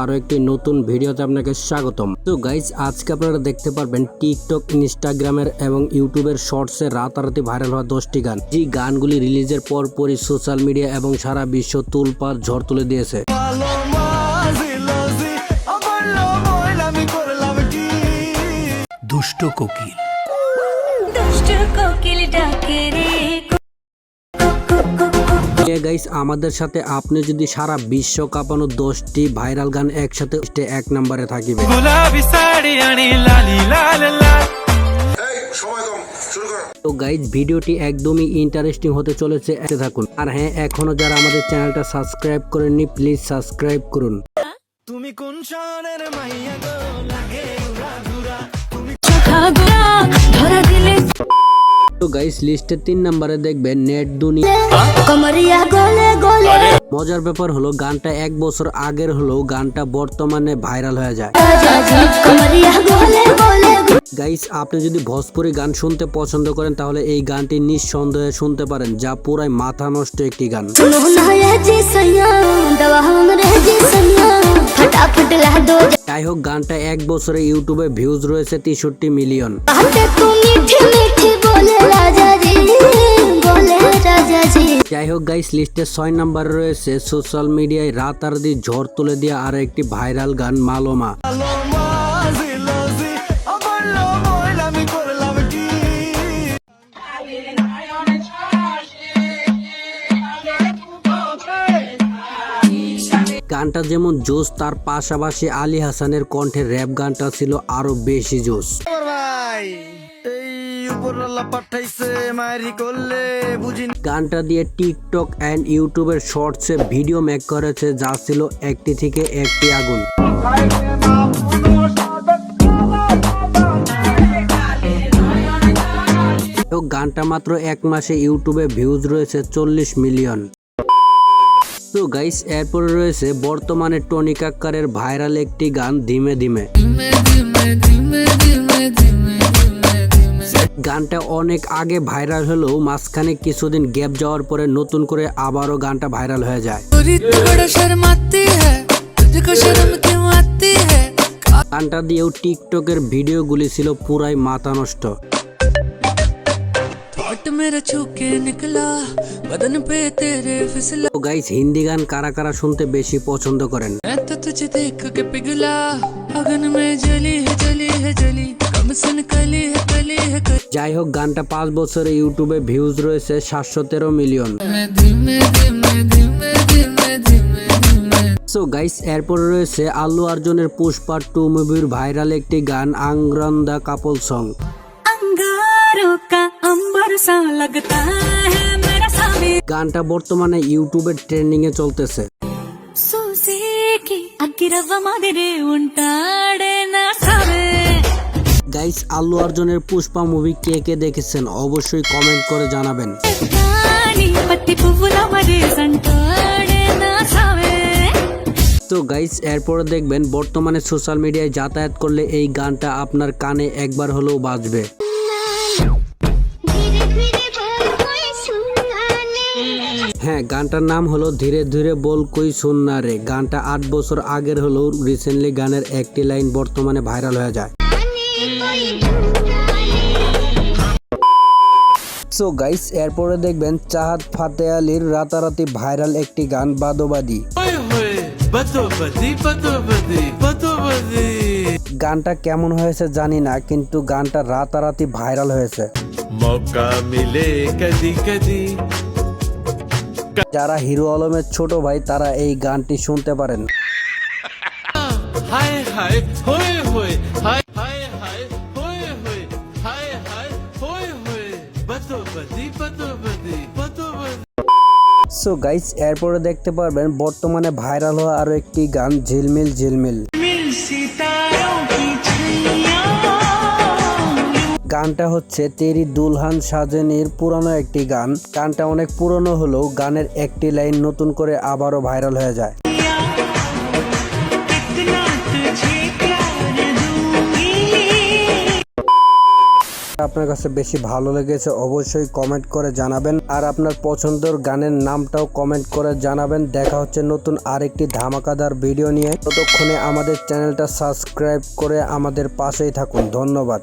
আরো একটি নতুন ভিডিওতে আপনাকে স্বাগতম। তো গাইস, আজকে আপনারা দেখতে পারবেন টিকটক, ইনস্টাগ্রামের এবং ইউটিউবের শর্টসে রাতারাতি ভাইরাল হওয়া 10টি গান। যে গানগুলি রিলিজের পরপরই সোশ্যাল মিডিয়া এবং সারা বিশ্ব তুলপাড় ঝড় তুলে দিয়েছে। দুষ্ট কোকিল ডাকে রে। গাইস, আমাদের সাথে আপনি যদি সারা বিশ্ব কাঁপানো 10টি ভাইরাল গান একসাথে এক নম্বরে থাকিবে। তো গাইস, ভিডিওটি একদমই ইন্টারেস্টিং হতে চলেছে, এতে থাকুন। আর হ্যাঁ, এখনো যারা আমাদের চ্যানেলটা সাবস্ক্রাইব করেননি, প্লিজ সাবস্ক্রাইব করুন। তুমি কোন শহরের মাইয়া গো, লাগে ঘুরা ঘুরা, তুমি ধরা দিলে। তো গাইস, লিস্টের 3 নম্বরে দেখবেন নেট দুনিয়া। মজার ব্যাপার হলো গানটা 1 বছর আগের হলেও গানটা বর্তমানে ভাইরাল হয়ে যায়। গাইস, আপনি যদি ভোজপুরি গান শুনতে পছন্দ করেন তাহলে এই গানটি নিঃসন্দেহে শুনতে পারেন, যা পুরাই মাথা নষ্ট একটি গান। যাই হোক, গানটা 1 বছরে ইউটিউবে ভিউজ রয়েছে 63 মিলিয়ন। যাই হোক গাইস, লিস্টের 6 নম্বরে রয়েছে সোশ্যাল মিডিয়ায় রাতারাতি ঝড় তুলে দিয়ে আর একটি ভাইরাল গান মালোমা। গানটা যেমন জোস, তার পাশাপাশি আলী হাসানের কণ্ঠে র্যাপ গানটা ছিল আরো বেশি জোস। গানটা দিয়ে টিকটক এন্ড ইউটিউবের শর্টসে ভিডিও মেক করেছে, যা ছিল একটি থেকে একটি আগুন। গানটা মাত্র 1 মাসে ইউটিউবে ভিউজ রয়েছে 40 মিলিয়ন। তো গাইস, এরপরে রয়েছে বর্তমানে টনি কাক্কারের ভাইরাল একটি গান ধিমে ধিমে। গানটা অনেক আগে ভাইরাল হলেও মাঝখানে কিছুদিন গ্যাপ যাওয়ার পরে নতুন করে আবারও গানটা ভাইরাল হয়ে যায়। গানটা দিয়েও টিকটকের ভিডিওগুলি ছিল পুরাই মাথা নষ্ট। গাইস, হিন্দি গান কারা কারা শুনতে বেশি পছন্দ করেন? যাই হোক, গানটা 5 বছরে ইউটিউবে ভিউজ রয়েছে 713 মিলিয়ন। সো গাইস, এরপর রয়েছে আল্লু অর্জুনের পুষ্পা 2 মুভির ভাইরাল একটি গান আঙ্গরান দা কাপল সং। গানটা বর্তমানে ইউটিউবের ট্রেন্ডিং এ চলতেছে। গাইস, আল্লু অর্জুনের পুষ্পা মুভি কে কে দেখেছেন অবশ্যই কমেন্ট করে জানাবেন। তো গাইস, এরপরে দেখবেন বর্তমানে সোশ্যাল মিডিয়ায় যাতায়াত করলে এই গানটা আপনার কানে একবার হলেও বাজবে। হ্যাঁ, গানটার নাম হলো ধীরে ধীরে বল কই সুননা রে। গানটা 8 বছর আগের হলেও রিসেন্টলি গানের একটি লাইন বর্তমানে ভাইরাল হয়ে যায়। সো গাইস, এরপরে দেখবেন চাহাত ফাতে আলীর রাতারাতি ভাইরাল একটি গান বাদোবাদি। গানটা কেমন হয়েছে জানি না, কিন্তু গানটা রাতারাতি ভাইরাল হয়েছে। যারা হিরো আলমের ছোট ভাই তারা এই গানটি শুনতে পারেন। সো গাইস, এরপরে দেখতে পারবেন বর্তমানে ভাইরাল হওয়া আরো একটি গান ঝিলমিল ঝিলমিল। গানটা হচ্ছে তেরি দুলহান সাজেনির পুরনো একটি গান। গানটা অনেক পুরনো হলেও গানের একটি লাইন নতুন করে আবারও ভাইরাল হয়ে যায়। আপনার কাছে বেশি ভালো লেগেছে অবশ্যই কমেন্ট করে জানাবেন, আর আপনার পছন্দের গানের নামটাও কমেন্ট করে জানাবেন। দেখা হচ্ছে নতুন আরেকটি ধামাকাদার ভিডিও নিয়ে। ততক্ষণে আমাদের চ্যানেলটা সাবস্ক্রাইব করে আমাদের পাশেই থাকুন। ধন্যবাদ।